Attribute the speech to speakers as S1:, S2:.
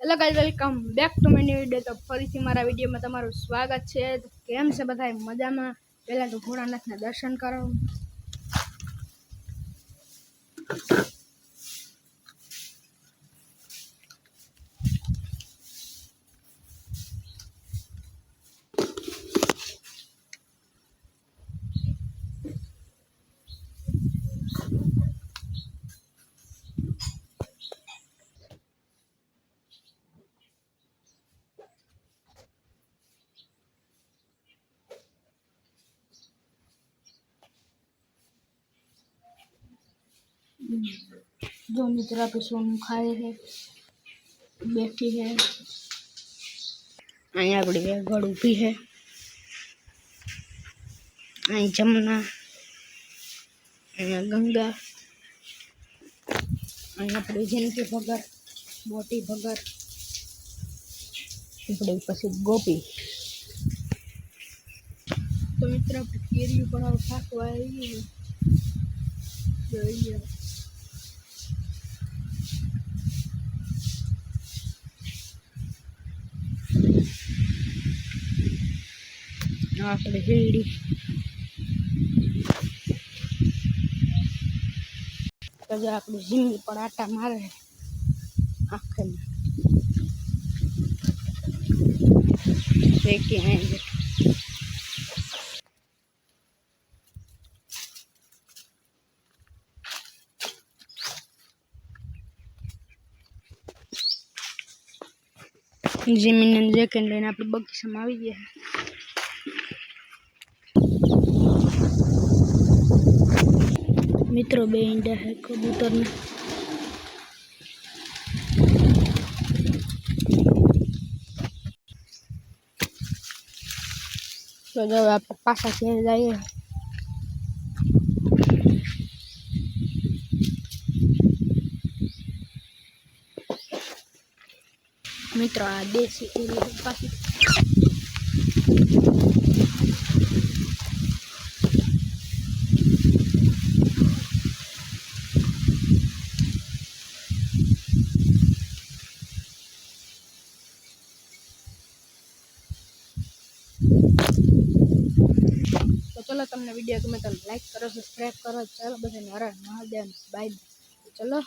S1: Hello guys, welcome back to my new video. तो फरीથી મારા વિડિયોમાં તમારું સ્વાગત છે। તો કેમ છે બધાય મજામાં? પહેલા તો ભોળાનાથના દર્શન કરો। जो मित्रा पे सोनू खाए है, बैठी है। अँ अपनी गड़ ऊभी है। अँ जमुना, अँ गंगा, अँ अपनी जिनकी भगर, मोटी भगर, पछी गोपी। तो मित्र केरी पर खाकवा આપણે હેડી તો જો આપણી જિંદગી પર આટા મારે આખે દેખી આएंगे। જમીન જેકેન લઈને આપણે બગીચામાં આવી ગયા। मित्रों बे ईंडा है कबूतर ने। तो जब आप पासा खेल जाइए मित्रों आ देसी पासी तो चलो तुमने वीडियो गमे तो लाइक करो, सब्सक्राइब करो। चलो बधाने हर हर महादेव, बाय। चलो।